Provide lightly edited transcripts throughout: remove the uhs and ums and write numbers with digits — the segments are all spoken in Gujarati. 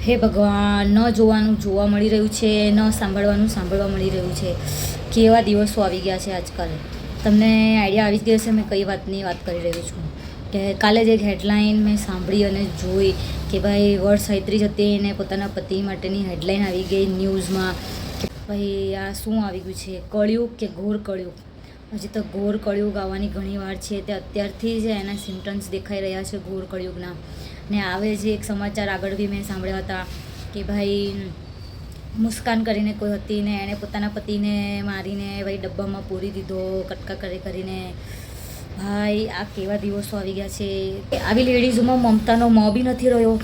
હે ભગવાન, ન જોવાનું જોવા મળી રહ્યું છે, ન સાંભળવાનું સાંભળવા મળી રહ્યું છે. કેવા દિવસો આવી ગયા છે આજકાલ. તમને આઈડિયા આવી જ ગયો છે મેં કઈ વાતની વાત કરી રહી છું. કે કાલે જ એક હેડલાઇન મેં સાંભળી અને જોઈ કે ભાઈ વડસાવિત્રી હતી અને પોતાના પતિ માટેની હેડલાઇન આવી ગઈ ન્યૂઝમાં કે ભાઈ આ શું આવી ગયું છે, કળિયુગ કે ઘોર કળિયુગ. હજી તો ઘોર કળિયુગ આવવાની ઘણી વાર છે, તે અત્યારથી જ એના સિમ્ટમ્સ દેખાઈ રહ્યા છે ઘોર કળિયુગના. ને આવે છે એક સમાચાર આગળ બી મેં સાંભળ્યા હતા કે ભાઈ મુસ્કાન કરીને કોઈ હતી ને એણે પોતાના પતિને મારીને ભાઈ ડબ્બામાં પૂરી દીધો કટકા કરીને. ભાઈ આ કેવા દિવસો આવી ગયા છે. આવી લેડીઝોમાં મમતાનો મોં બી નથી રહ્યો.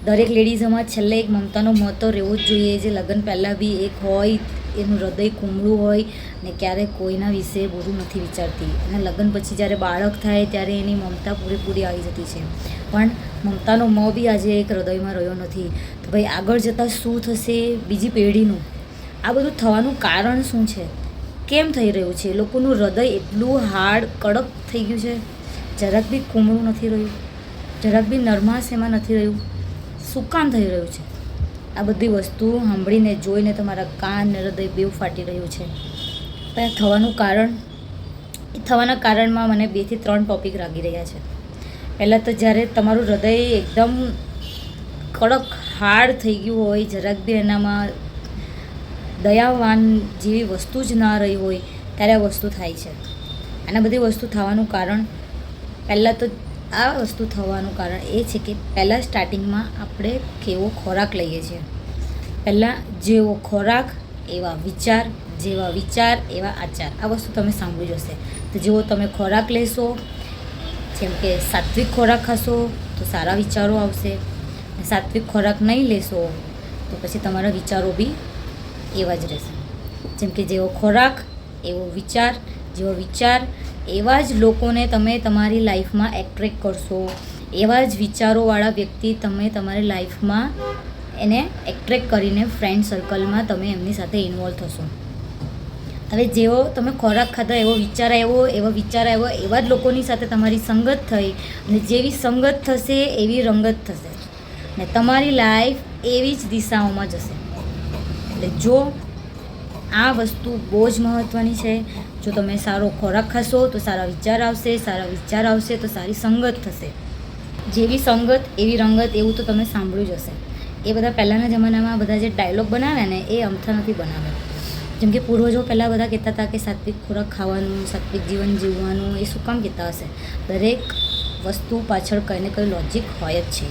દરેક લેડીઝોમાં છેલ્લે એક મમતાનો મોં તો રહેવો જ જોઈએ, જે લગ્ન પહેલાં બી એક હોય, એનું હૃદય કુમળું હોય ને ક્યારેય કોઈના વિશે બુરું નથી વિચારતી. અને લગ્ન પછી જ્યારે બાળક થાય ત્યારે એની મમતા પૂરેપૂરી આવી જતી છે, પણ મમતાનો મોં બી આજે એક હૃદયમાં રહ્યો નથી. તો ભાઈ આગળ જતાં શું થશે બીજી પેઢીનું? આ બધું થવાનું કારણ શું છે? કેમ થઈ રહ્યું છે? લોકોનું હૃદય એટલું હાર્ડ કડક થઈ ગયું છે, જરાક બી કુમળું નથી રહ્યું, જરાક બી નરમાશ એમાં નથી રહ્યું. શું કામ થઈ રહ્યું છે? આ બધી વસ્તુ સાંભળીને જોઈને તમારા કાન ને હૃદય બેવ ફાટી રહ્યું છે. પણ થવાનું કારણ, એ થવાના કારણમાં મને 2 થી 3 ટોપિક લાગી રહ્યા છે. પહેલાં તો જ્યારે તમારું હૃદય એકદમ કડક હાર્ડ થઈ ગયું હોય, જરાક બી એનામાં દયાવાન જેવી વસ્તુ જ ના રહી હોય, ત્યારે આ વસ્તુ થાય છે. અને બધી વસ્તુ થવાનું કારણ, પહેલાં તો આ વસ્તુ થવાનું કારણ એ છે કે પહેલાં સ્ટાર્ટિંગમાં આપણે કેવો ખોરાક લઈએ છીએ. પહેલાં જેવો ખોરાક એવા વિચાર, જેવા વિચાર એવા આચાર. આ વસ્તુ તમે સાંભળી જશે. તો જેવો તમે ખોરાક લેશો, જેમ કે સાત્વિક ખોરાક ખાશો તો સારા વિચારો આવશે. સાત્વિક ખોરાક નહીં લેશો તો પછી તમારા વિચારો બી એવા જ રહેશે. જેમ કે જેવો ખોરાક એવો વિચાર, જેવો વિચાર એવા જ લોકોને તમે તમારી લાઈફમાં એટ્રેક્ટ કરશો. એવા જ વિચારોવાળા વ્યક્તિ તમે તમારી લાઈફમાં એને એટ્રેક્ટ કરીને ફ્રેન્ડ સર્કલમાં તમે એમની સાથે ઇન્વોલ્વ થશો. હવે જેવો તમે ખોરાક ખાધો એવો વિચાર આવ્યો, એવો વિચાર આવ્યો, એવા જ લોકોની સાથે તમારી સંગત થઈ અને જેવી સંગત થશે એવી રંગત થશે ને તમારી લાઈફ એવી જ દિશાઓમાં જશે. એટલે જો આ વસ્તુ બહુ જ મહત્ત્વની છે. જો તમે સારો ખોરાક ખાશો તો સારા વિચાર આવશે, સારા વિચાર આવશે તો સારી સંગત થશે. જેવી સંગત એવી રંગત, એવું તો તમે સાંભળ્યું જ હશે. એ બધા પહેલાંના જમાનામાં બધા જે ડાયલોગ બનાવે ને એ અમથા નથી બનાવે. જેમ કે પૂર્વજો પહેલાં બધા કહેતા હતા કે સાત્વિક ખોરાક ખાવાનું, સાત્વિક જીવન જીવવાનું. એ શું કામ કહેતા હશે? દરેક વસ્તુ પાછળ કંઈ ને કંઈ લોજિક હોય જ છે.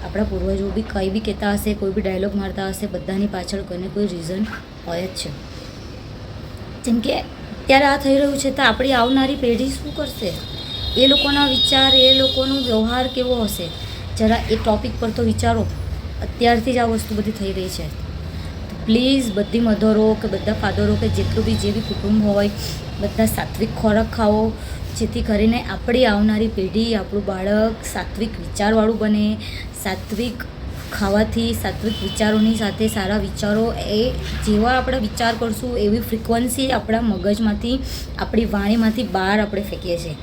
આપણા પૂર્વજો બી કંઈ બી કહેતા હશે, કોઈ બી ડાયલોગ મારતા હશે, બધાની પાછળ કોઈ ને કોઈ રીઝન હોય જ છે. જેમ કે અત્યારે આ થઈ રહ્યું છે તો આપણી આવનારી પેઢી શું કરશે? એ લોકોના વિચાર, એ લોકોનો વ્યવહાર કેવો હશે? જરા એ ટૉપિક પર તો વિચારો. અત્યારથી જ આ વસ્તુ બધી થઈ રહી છે. તો પ્લીઝ બધી મધરો કે બધા ફાધરો કે જેટલું બી જે બી કુટુંબ હોય, બધા સાત્વિક ખોરાક ખાઓ, જેથી કરીને આપણી આવનારી પેઢી, આપણું બાળક સાત્વિક વિચારવાળું બને. સાત્વિક ખાવાથી, સાત્વિક વિચારોની સાથે સારા વિચારો, એ જેવા આપણે વિચાર કરશું એવી ફ્રિકવન્સી આપણા મગજમાંથી, આપણી વાણીમાંથી બહાર આપણે ફેંકીએ છીએ.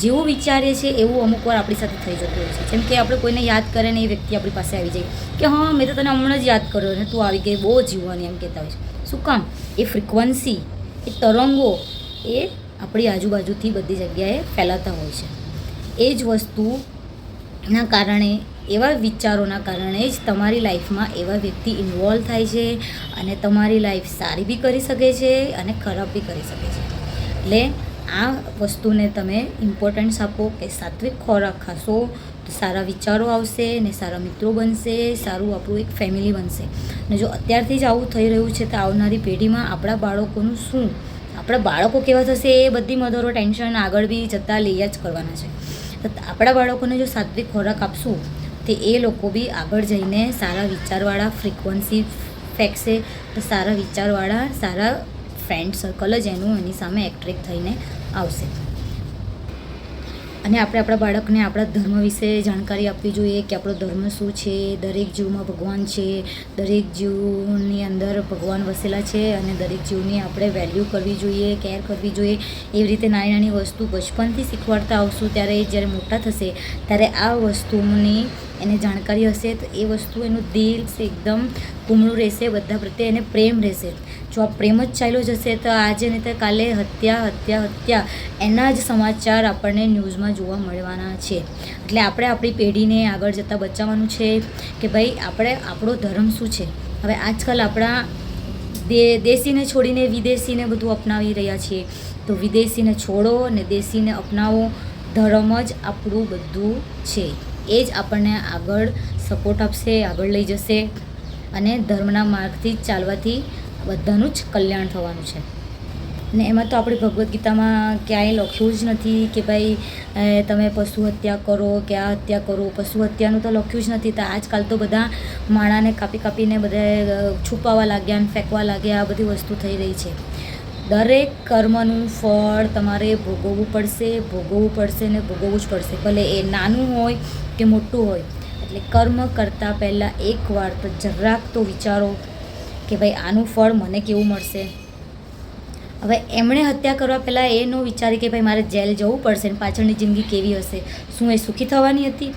જેવું વિચારીએ છીએ એવું અમુક વાર આપણી સાથે થઈ જતું હોય છે. જેમ કે આપણે કોઈને યાદ કરે ને એ વ્યક્તિ આપણી પાસે આવી જાય કે હા મેં તો તને હમણાં જ યાદ કર્યો ને તું આવી ગઈ, બહુ જીવવાની, એમ કહેતા હોય છે. શું કામ? એ ફ્રિકવન્સી, એ તરંગો એ આપણી આજુબાજુથી બધી જગ્યાએ ફેલાતા હોય છે. એ જ વસ્તુના કારણે, એવા વિચારોના કારણે જ તમારી લાઈફમાં એવા વ્યક્તિ ઇન્વોલ્વ થાય છે અને તમારી લાઈફ સારી બી કરી શકે છે અને ખરાબ બી કરી શકે છે. એટલે આ વસ્તુને તમે ઇમ્પોર્ટન્સ આપો કે સાત્વિક ખોરાક ખાશો તો સારા વિચારો આવશે ને સારા મિત્રો બનશે, સારું આપણું એક ફેમિલી બનશે. ને જો અત્યારથી જ આવું થઈ રહ્યું છે તો આવનારી પેઢીમાં આપણા બાળકોનું શું, આપણા બાળકો કેવા થશે એ બધી મધરો ટેન્શન આગળ બી જતાં લઈ જ કરવાના છે. તો આપણા બાળકોને જો સાત્વિક ખોરાક આપશું તો એ લોકો બી આગળ જઈને સારા વિચારવાળા ફ્રિકવન્સી ફેંકશે. તો સારા વિચારવાળા સારા ફ્રેન્ડ સર્કલ જ એની સામે એટ્રેક્ટ થઈને આવશે. અને આપણે આપણા બાળકને આપણા ધર્મ વિશે જાણકારી આપવી જોઈએ કે આપણો ધર્મ શું છે. દરેક જીવમાં ભગવાન છે, દરેક જીવની અંદર ભગવાન વસેલા છે અને દરેક જીવની આપણે વેલ્યુ કરવી જોઈએ, કેર કરવી જોઈએ. એવી રીતે નાની નાની વસ્તુ બચપનથી શીખવાડતા આવશું ત્યારે જ્યારે મોટા થશે ત્યારે આ વસ્તુની એને જાણકારી હશે તો એ વસ્તુ એનું દિલ એકદમ કુમળું રહેશે, બધા પ્રત્યે એને પ્રેમ રહેશે. જો આ પ્રેમ જ ચાલ્યો જશે તો આજે નહીં તો કાલે હત્યા એના જ સમાચાર આપણને ન્યૂઝમાં જોવા મળવાના છે. એટલે આપણે આપણી પેઢીને આગળ જતાં બચાવવાનું છે કે ભાઈ આપણો ધર્મ શું છે. હવે આજકાલ આપણા દેશીને છોડીને વિદેશીને બધું અપનાવી રહ્યા છીએ, તો વિદેશીને છોડો અને દેશીને અપનાવો. ધર્મ જ આપણું બધું છે, એ જ આપણને આગળ સપોર્ટ આપશે, આગળ લઈ જશે અને ધર્મના માર્ગથી જ ચાલવાથી બધાનું જ કલ્યાણ થવાનું છે. અને એમાં તો આપણી ભગવદ્ ગીતામાં ક્યાંય લખ્યું જ નથી કે ભાઈ તમે પશુ હત્યા કરો કે આ હત્યા કરો. પશુ હત્યાનું તો લખ્યું જ નથી. તો આજકાલ તો બધા માણાને કાપીને બધા છુપાવવા લાગ્યા અને ફેંકવા લાગ્યા. આ બધી વસ્તુ થઈ રહી છે. દરેક કર્મનું ફળ તમારે ભોગવવું પડશે ને ભોગવવું જ પડશે, ભલે એ નાનું હોય કે મોટું હોય. એટલે કર્મ કરતાં પહેલાં એકવાર તો જરાક તો વિચારો કે ભાઈ આનું ફળ મને કેવું મળશે. હવે એમણે હત્યા કરવા પહેલાં એ ન વિચારી કે ભાઈ મારે જેલ જવું પડશે ને પાછળની જિંદગી કેવી હશે, શું એ સુખી થવાની હતી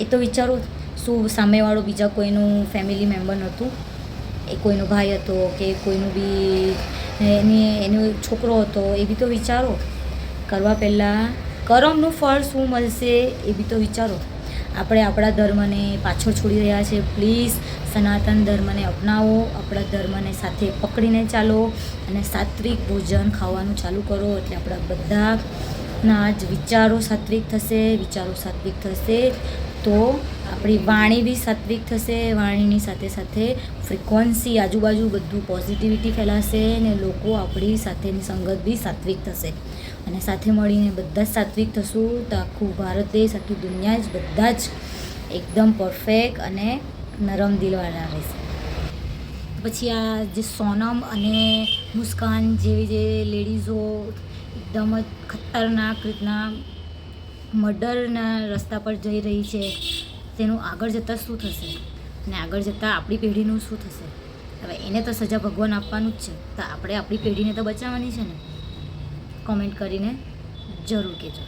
એ તો વિચારો. શું સામેવાળો બીજા કોઈનું ફેમિલી મેમ્બર નહોતું, એ કોઈનો ભાઈ હતો કે કોઈનું બી એનો છોકરો હતો, એ બી તો વિચારો. કરવા પહેલાં કર્મનું ફળ શું મળશે એ બી તો વિચારો. આપણે આપણા ધર્મને પાછળ છોડી રહ્યા છે. પ્લીઝ સનાતન ધર્મને અપનાવો, આપણા ધર્મને સાથે પકડીને ચાલો અને સાત્વિક ભોજન ખાવાનું ચાલુ કરો. એટલે આપણા બધાના જ વિચારો સાત્વિક થશે તો આપણી વાણી બી સાત્વિક થશે. વાણીની સાથે સાથે ફ્રિકવન્સી આજુબાજુ બધું પોઝિટિવિટી ફેલાશે ને લોકો આપણી સાથેની સંગત બી સાત્વિક થશે. અને સાથે મળીને બધા જ સાત્વિક થશું તો આખું ભારત દેશ, આખી દુનિયા જ બધા જ એકદમ પરફેક્ટ અને નરમ દિલવાળા રહેશે. પછી આ જે સોનમ અને મુસ્કાન જેવી જે લેડીઝો એકદમ જ ખતરનાક રીતના મર્ડરના રસ્તા પર જઈ રહી છે, તેનું આગળ જતાં શું થશે અને આગળ જતાં આપણી પેઢીનું શું થશે. હવે એને તો સજા ભગવાન આપવાનું જ છે, તો આપણે આપણી પેઢીને તો બચાવવાની છે ને. કોમેન્ટ કરીને જરૂર કહેજો.